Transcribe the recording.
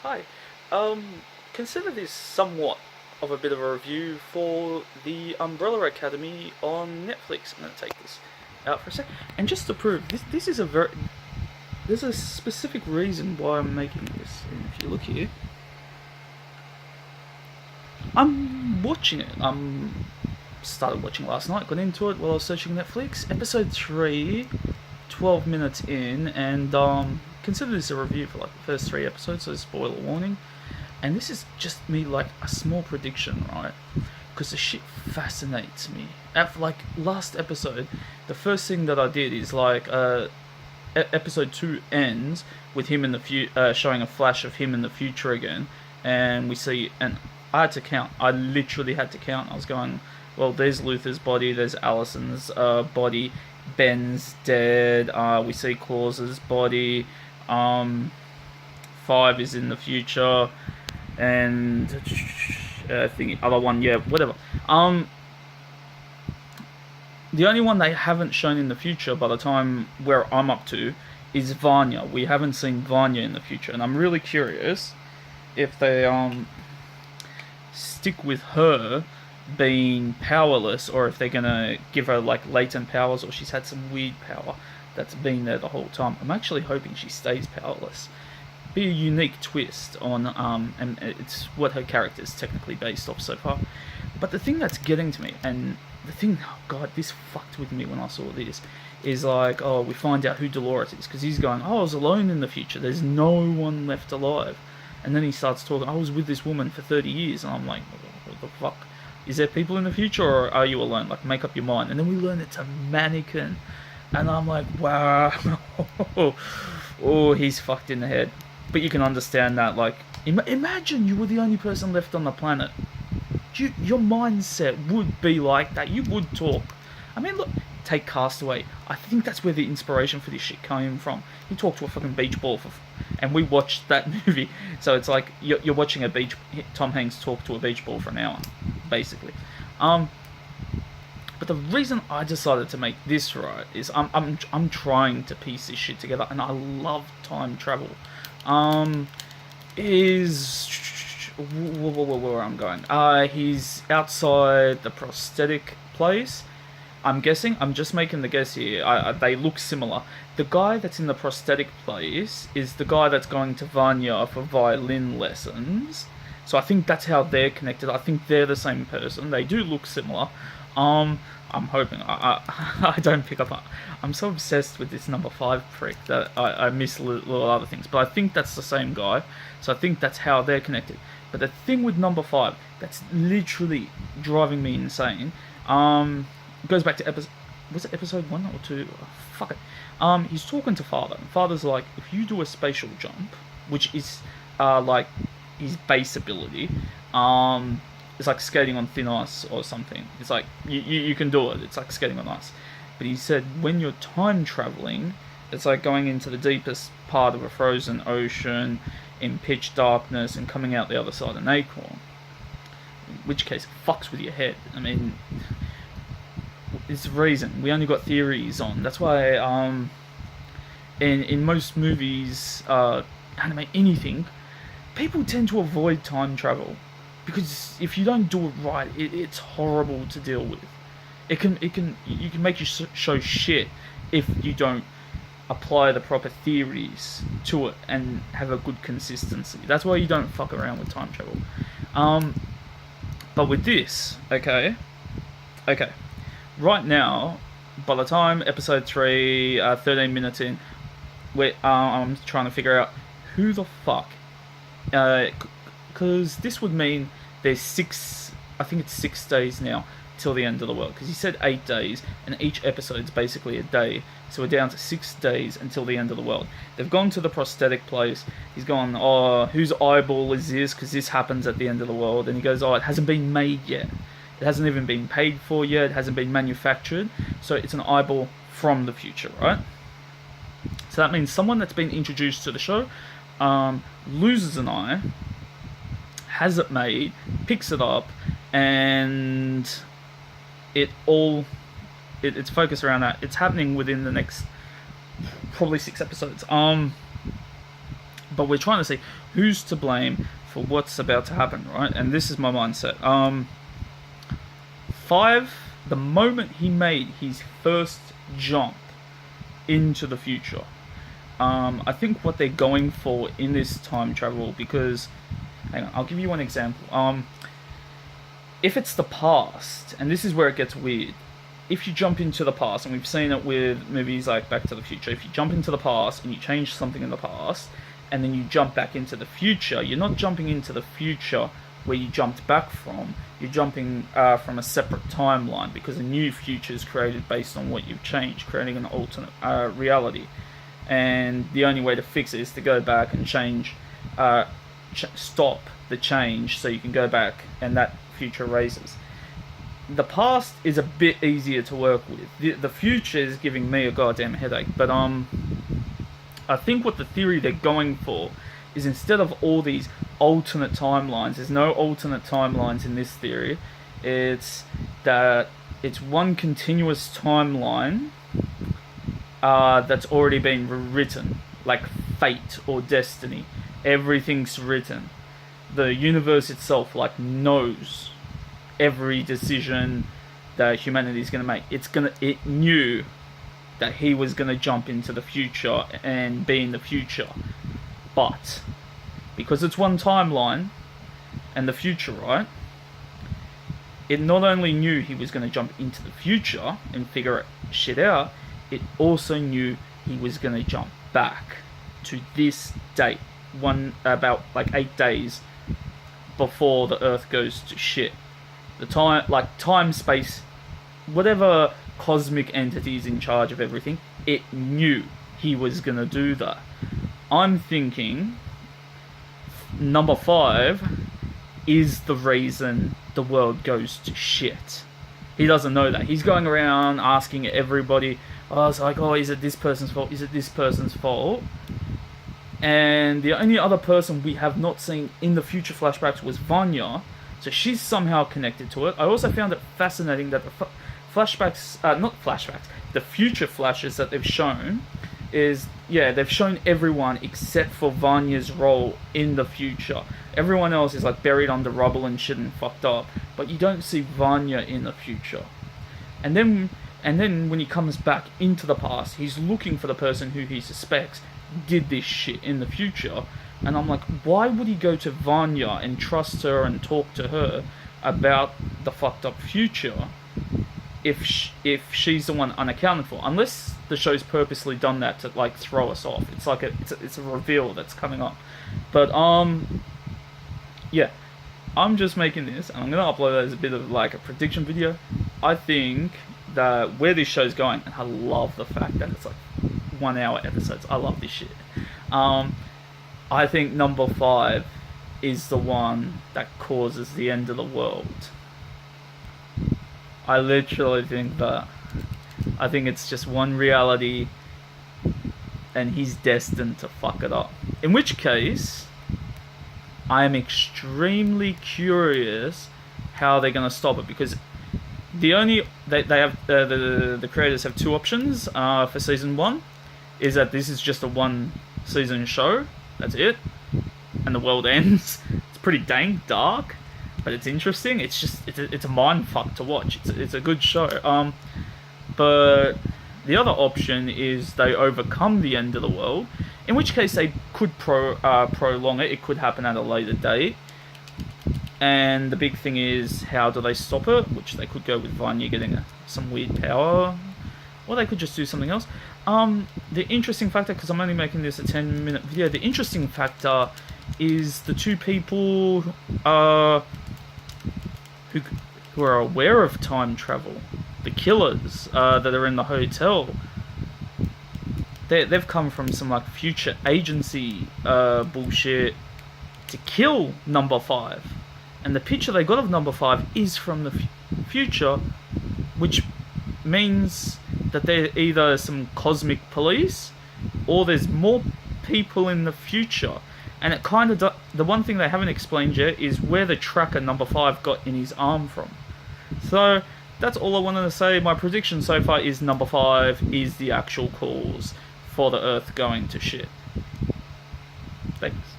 Hi. Um, Consider this somewhat of a bit of a review for the Umbrella Academy on Netflix. I'm going to take this out for a sec. And just to prove, this is a very... There's a specific reason why I'm making this. And if you look here, I'm watching it. Started watching last night, got into it while I was searching Netflix. Episode 3, 12 minutes in, and consider this a review for like the first 3 episodes, so spoiler warning. And this is just me like a small prediction, right? Because the shit fascinates me. After like last episode, the first thing that I did is like episode 2 ends with him in the showing a flash of him in the future again, and we see, and I had to count. I literally had to count. I was going, well, there's Luther's body, there's Allison's body, Ben's dead. We see Claus's body. 5 is in the future, and I think other one, yeah, whatever. The only one they haven't shown in the future, by the time where I'm up to, is Vanya. We haven't seen Vanya in the future, and I'm really curious if they stick with her being powerless, or if they're gonna give her like latent powers, or she's had some weird power that's been there the whole time. I'm actually hoping she stays powerless. Be a unique twist on and it's what her character is technically based off so far. But the thing that's getting to me, and the thing, oh god, this fucked with me when I saw this, is like, oh, we find out who Dolores is, because he's going, oh, I was alone in the future, there's no one left alive. And then he starts talking, I was with this woman for 30 years, and I'm like, what the fuck? Is there people in the future, or are you alone? Like, make up your mind. And then we learn it's a mannequin. And I'm like, wow. Oh, he's fucked in the head. But you can understand that, like, imagine you were the only person left on the planet. Your mindset would be like that. You would talk. I mean, look, take Castaway. I think that's where the inspiration for this shit came from. He talked to a fucking beach ball, and we watched that movie. So it's like you're watching Tom Hanks talk to a beach ball for an hour, basically. But the reason I decided to make this right is I'm trying to piece this shit together, and I love time travel. Is where I'm going? He's outside the prosthetic place. I'm guessing. I'm just making the guess here. They look similar. The guy that's in the prosthetic place is the guy that's going to Vanya for violin lessons. So I think that's how they're connected. I think they're the same person. They do look similar. I'm hoping I don't pick up. I'm so obsessed with this number 5 prick that I miss little other things. But I think that's the same guy. So I think that's how they're connected. But the thing with number 5 that's literally driving me insane. Goes back to episode 1 or 2? Oh, fuck it. He's talking to Father. And Father's like, if you do a spatial jump, which is like his base ability, it's like skating on thin ice or something. It's like you can do it. It's like skating on ice. But he said when you're time traveling, it's like going into the deepest part of a frozen ocean in pitch darkness and coming out the other side of an acorn. In which case, it fucks with your head. I mean, it's the reason we only got theories on. That's why in most movies, anime, anything, people tend to avoid time travel. Because if you don't do it right, it's horrible to deal with. You can make your show shit if you don't apply the proper theories to it and have a good consistency. That's why you don't fuck around with time travel. But with this, okay, right now, by the time episode 3, 13 minutes in, I'm trying to figure out who the fuck, because this would mean there's 6, I think it's 6 days now till the end of the world, because he said 8 days and each episode's basically a day, so we're down to 6 days until the end of the world. They've gone to the prosthetic place. He's gone, oh, whose eyeball is this, because this happens at the end of the world. And he goes, oh, it hasn't been made yet, it hasn't even been paid for yet, it hasn't been manufactured, so it's an eyeball from the future, right? So that means someone that's been introduced to the show loses an eye, has it made, picks it up, and it's focused around that. It's happening within the next probably 6 episodes. But we're trying to see who's to blame for what's about to happen, right? And this is my mindset. 5, the moment he made his first jump into the future, I think what they're going for in this time travel, because, hang on, I'll give you one example. If it's the past, and this is where it gets weird, if you jump into the past, and we've seen it with movies like Back to the Future, if you jump into the past and you change something in the past, and then you jump back into the future, you're not jumping into the future where you jumped back from, you're jumping from a separate timeline, because a new future is created based on what you've changed, creating an alternate reality. And the only way to fix it is to go back and change, stop the change so you can go back and that future raises. The past is a bit easier to work with. The future is giving me a goddamn headache. But I think what the theory they're going for is, instead of all these alternate timelines, there's no alternate timelines in this theory. It's that it's one continuous timeline that's already been written, like fate or destiny. Everything's written. The universe itself, like, knows every decision that humanity is going to make. It knew that he was going to jump into the future and be in the future. But because it's one timeline and the future, right? It not only knew he was going to jump into the future and figure shit out, it also knew he was going to jump back to this date, about like 8 days before the Earth goes to shit. The time, like time, space, whatever cosmic entity is in charge of everything, it knew he was gonna do that. I'm thinking number 5 is the reason the world goes to shit. He doesn't know that. He's going around asking everybody, it's like, is it this person's fault? Is it this person's fault? And the only other person we have not seen in the future flashbacks was Vanya. So she's somehow connected to it. I also found it fascinating that the the future flashes that they've shown they've shown everyone except for Vanya's role in the future. Everyone else is like buried under rubble and shit and fucked up, but you don't see Vanya in the future. And then when he comes back into the past, he's looking for the person who he suspects did this shit in the future. And I'm like, why would he go to Vanya and trust her and talk to her about the fucked up future if she's the one unaccounted for? Unless the show's purposely done that to like throw us off. It's like it's a reveal that's coming up. But yeah, I'm just making this, and I'm gonna upload it as a bit of like a prediction video. I think that where this show's going, and I love the fact that it's like 1 hour episodes. I love this shit. I think number 5 is the one that causes the end of the world. I literally think that. I think it's just one reality, and he's destined to fuck it up. In which case, I am extremely curious how they're gonna stop it, because they have the creators have 2 options for season 1. Is that this is just a 1 season show, that's it, and the world ends. It's pretty dang dark, but it's interesting. It's a mind fuck to watch. It's a good show. But the other option is they overcome the end of the world, in which case they could prolong it. It could happen at a later date. And the big thing is, how do they stop it? Which they could go with Vanya getting some weird power, or they could just do something else. The interesting factor, because I'm only making this a 10-minute video, the interesting factor is the 2 people who are aware of time travel, the killers that are in the hotel. They've come from some like future agency bullshit to kill number 5. And the picture they got of number 5 is from the future, which means that they're either some cosmic police or there's more people in the future. And it kind of the one thing they haven't explained yet is where the tracker number 5 got in his arm from. So that's all I wanted to say. My prediction so far is number 5 is the actual cause for the Earth going to shit. Thanks.